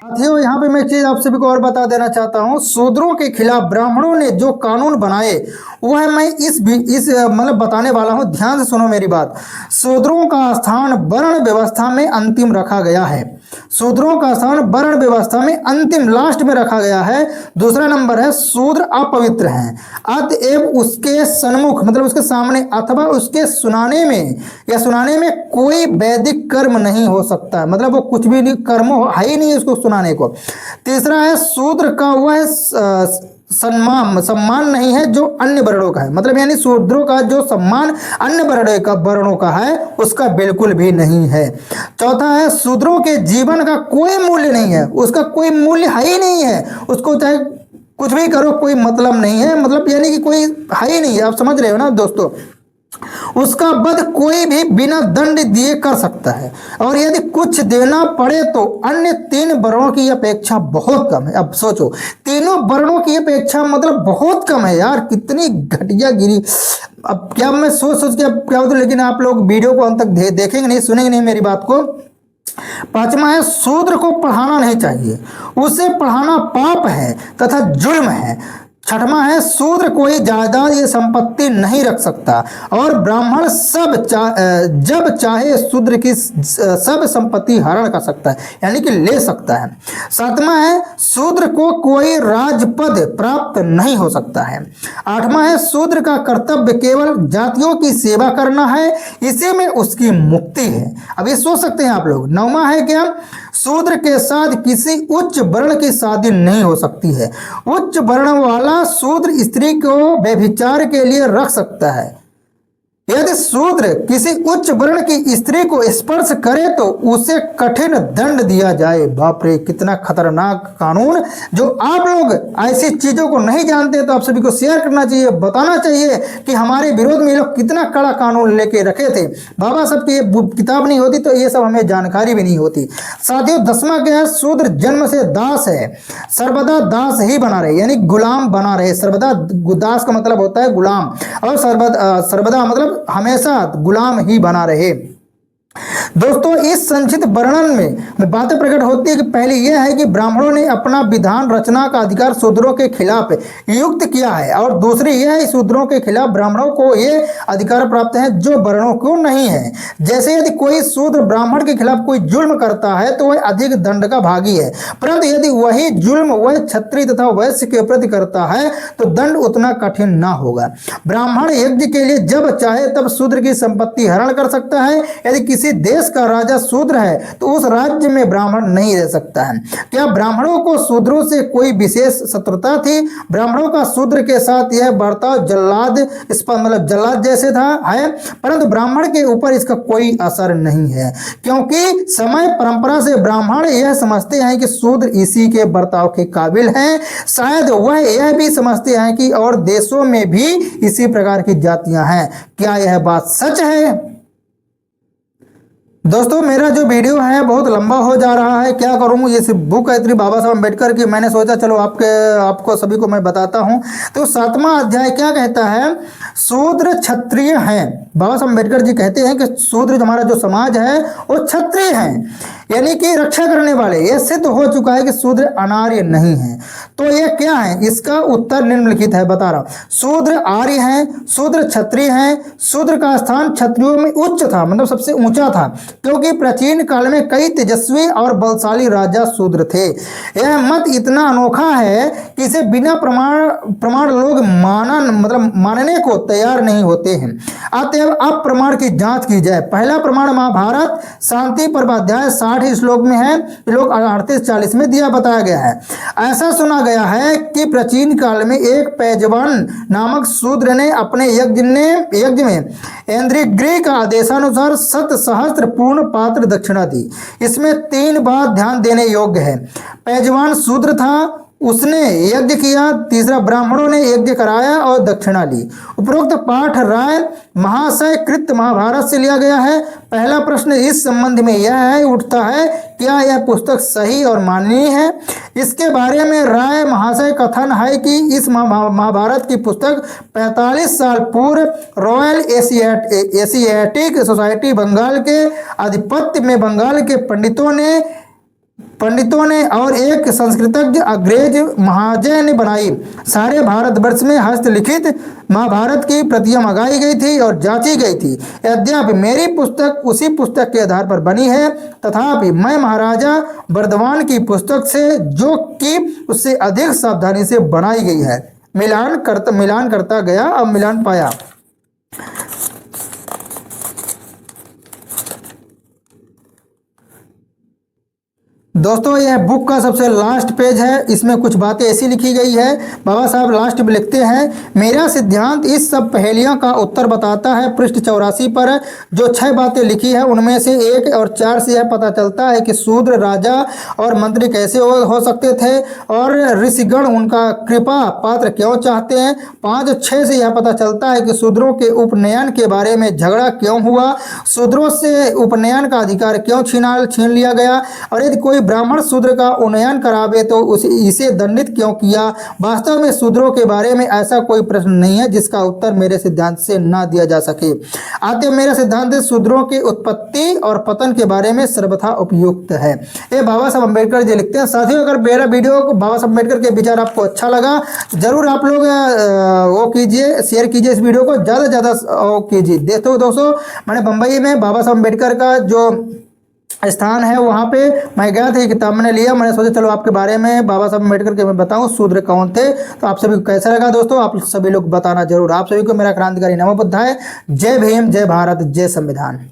साथियों, यहाँ पे मैं एक चीज आप सभी को और बता देना चाहता हूँ। शूद्रों के खिलाफ ब्राह्मणों ने जो कानून बनाए वह मैं इस मतलब बताने वाला हूँ। ध्यान से सुनो मेरी बात। शूद्रों का स्थान वर्ण व्यवस्था में अंतिम रखा गया है। शूद्रों का स्थान वर्ण व्यवस्था में अंतिम लास्ट में रखा गया है। दूसरा नंबर है, शूद्र अपवित्र हैं, अतएव उसके सन्मुख मतलब उसके सामने अथवा उसके सुनाने में कोई वैदिक कर्म नहीं हो सकता। मतलब वो कुछ भी कर्म है ही नहीं उसको सुनाने को। तीसरा है, शूद्र का वह सम्मान नहीं है जो अन्य वर्णों का है। मतलब यानी शूद्रों का जो सम्मान अन्य वर्णों का है उसका बिल्कुल भी नहीं है। चौथा है, शूद्रों के जीवन का कोई मूल्य नहीं है, उसका कोई मूल्य है ही नहीं है। उसको चाहे कुछ भी करो कोई मतलब नहीं है, मतलब यानी कि कोई है ही नहीं है। आप समझ रहे हो ना दोस्तों। उसका वध कोई भी बिना दंड दिए कर सकता है, और यदि कुछ देना पड़े तो अन्य तीन वर्णों की अपेक्षा बहुत कम है। अब सोचो, तीनों वर्णों की अपेक्षा मतलब बहुत कम है यार, कितनी घटिया गिरी। अब क्या मैं सोच के अब क्या होता, लेकिन आप लोग वीडियो को अंत तक देखेंगे नहीं, सुनेंगे नहीं मेरी बात को। पांचवा है, शूद्र को पढ़ाना नहीं चाहिए, उसे पढ़ाना पाप है तथा जुल्म है। छठवां है, शूद्र कोई जायदाद या संपत्ति नहीं रख सकता, और ब्राह्मण जब चाहे शूद्र की सब संपत्ति हरण कर सकता है, यानी कि ले सकता है। सातवां है, शूद्र को कोई राजपद प्राप्त नहीं हो सकता है। आठवां है, शूद्र का कर्तव्य केवल जातियों की सेवा करना है, इसी में उसकी मुक्ति है। अब ये सोच सकते हैं आप लोग। नौवां है क्या, शूद्र के साथ किसी उच्च वर्ण की शादी नहीं हो सकती है। उच्च वर्ण वाला शूद्र स्त्री को व्यभिचार के लिए रख सकता है। यदि शूद्र किसी उच्च वर्ण की स्त्री को स्पर्श करे तो उसे कठिन दंड दिया जाए। बाप रे, कितना खतरनाक कानून। जो आप लोग ऐसी चीजों को नहीं जानते तो आप सभी को शेयर करना चाहिए, बताना चाहिए कि हमारे विरोध में ये लोग कितना कड़ा कानून लेके रखे थे। बाबा साहब की ये किताब नहीं होती तो ये सब हमें जानकारी भी नहीं होती। साथियों, 10वां क्या है, शूद्र जन्म से दास है, सर्वदा दास ही बना रहे, यानी गुलाम बना रहे। सर्वदा दास का मतलब होता है गुलाम, और सर्वदा मतलब हमेशा गुलाम ही बना रहे। दोस्तों, इस संक्षिप्त वर्णन में बातें प्रकट होती है कि पहले यह है कि ब्राह्मणों ने अपना विधान रचना का अधिकार शूद्रों के खिलाफ युक्त किया है, और दूसरी यह है शूद्रों के खिलाफ ब्राह्मणों को ये अधिकार प्राप्त है जो वर्णों को नहीं है। जैसे यदि कोई शूद्र ब्राह्मण के खिलाफ कोई जुल्म करता है तो वह अधिक दंड का भागी है, परंतु यदि वही जुल्म वह क्षत्रिय तथा वैश्य के प्रति करता है तो दंड उतना कठिन ना होगा। ब्राह्मण यज्ञ के लिए जब चाहे तब शूद्र की संपत्ति हरण कर सकता है। यदि किसी देश का राजा शूद्र है तो उस राज्य में ब्राह्मण नहीं रह सकता है। क्या ब्राह्मणों को शूद्रों से कोई विशेष शत्रुता थी? ब्राह्मणों का शूद्र के साथ यह बर्ताव जल्लाद मतलब जल्लाद जैसे था है, परंतु ब्राह्मण के ऊपर इसका कोई असर नहीं है, क्योंकि समय परंपरा से ब्राह्मण यह समझते हैं कि शूद्र इसी के बर्ताव के काबिल हैं। शायद वह यह भी समझते हैं कि और देशों में भी इसी प्रकार की जातियां हैं। क्या यह बात सच है? दोस्तों, मेरा जो वीडियो है बहुत लंबा हो जा रहा है, क्या करूँ। ये सिर्फ बुक है इतनी बाबा साहब अम्बेडकर की, मैंने सोचा चलो आपको सभी को मैं बताता हूँ। तो 7वां अध्याय क्या कहता है, शूद्र क्षत्रिय हैं। बाबा साहब अम्बेडकर जी कहते हैं कि शूद्र हमारा जो समाज है वो क्षत्रिय हैं, यानी कि रक्षा करने वाले। यह सिद्ध हो चुका है कि शूद्र अनार्य नहीं है। तो ये क्या है, इसका उत्तर निम्नलिखित है, बता रहा हूँ। शूद्र आर्य हैं, शूद्र क्षत्रिय हैं। शूद्र का स्थान क्षत्रियों में उच्च था, मतलब सबसे ऊंचा था, क्योंकि प्राचीन काल में कई तेजस्वी और बलशाली राजा शूद्र थे। यह मत इतना अनोखा है कि इसे बिना प्रमाण लोग मानने को तैयार नहीं होते हैं। अतएव अब प्रमाण की जांच की जाए। पहला प्रमाण महाभारत शांति पर्व अध्याय 60 श्लोक में है, श्लोक 38-40 में दिया बताया गया है। ऐसा सुना गया है कि प्राचीन काल में एक पैजवान नामक शूद्र ने अपने यज्ञ में इंद्रगृह का आदेशानुसार 7 सहस्त्र पूर्ण पात्र दक्षिणा दी। इसमें 3 बात ध्यान देने योग्य है। पैजवान शूद्र था, उसने यज्ञ किया। तीसरा, ब्राह्मणों ने यज्ञ कराया और दक्षिणा ली। उपरोक्त पाठ राय महाशय कृत महाभारत से लिया गया है। पहला प्रश्न इस संबंध में यह है उठता है, क्या यह पुस्तक सही और माननीय है? इसके बारे में राय महाशय कथन है कि इस महाभारत की पुस्तक 45 साल पूर्व रॉयल एशियाटिक सोसाइटी बंगाल के आधिपत्य में बंगाल के पंडितों ने पंडितों ने और एक संस्कृतज्ञ अंग्रेज महाजय ने बनाई। सारे भारतवर्ष में हस्तलिखित महाभारत की प्रतियां मंगाई गई थी और जांची गई थी। यद्यपि मेरी पुस्तक उसी पुस्तक के आधार पर बनी है, तथापि मैं महाराजा बर्दवान की पुस्तक से, जो कि उससे अधिक सावधानी से बनाई गई है, मिलान करता गया और मिलान पाया। दोस्तों यह बुक का सबसे लास्ट पेज है। इसमें कुछ बातें ऐसी लिखी गई है। बाबा साहब लास्ट में लिखते हैं, मेरा सिद्धांत इस सब पहेलियों का उत्तर बताता है। पृष्ठ 84 पर जो 6 बातें लिखी है उनमें से 1 और 4 से यह पता चलता है कि शूद्र राजा और मंत्री कैसे हो सकते थे और ऋषिगण उनका कृपा पात्र क्यों चाहते हैं। 5 और 6 से यह पता चलता है कि शूद्रों के उपनयन के बारे में झगड़ा क्यों हुआ, शूद्रों से उपनयन का अधिकार क्यों छीन लिया गया, और यदि कोई ब्राह्मण शूद्र का उन्नयन करावे तो इसे दंडित क्यों किया। वास्तव में शूद्रों के बारे में ऐसा कोई प्रश्न नहीं है जिसका उत्तर मेरे सिद्धांत से ना दिया जा सके। अतः मेरा सिद्धांत शूद्रों की उत्पत्ति और पतन के बारे में सर्वथा उपयुक्त है। ये बाबा साहब अम्बेडकर जी लिखते हैं। साथियों, अगर मेरा वीडियो बाबा साहब अम्बेडकर के विचार आपको अच्छा लगा, जरूर आप लोग वो कीजिए, शेयर कीजिए, इस वीडियो को ज़्यादा से ज़्यादा कीजिए। देखो दोस्तों, मैंने बम्बई में बाबा साहब अम्बेडकर का जो स्थान है वहाँ पे मैं गया था, किताब मैंने लिया। मैंने सोचा चलो आपके बारे में बाबा साहब अम्बेडकर के मैं बताऊँ शूद्र कौन थे। तो आप सभी को कैसा लगा दोस्तों, आप सभी लोग बताना जरूर। आप सभी को मेरा क्रांतिकारी नमो बुद्धाय। जय भीम, जय भारत, जय संविधान।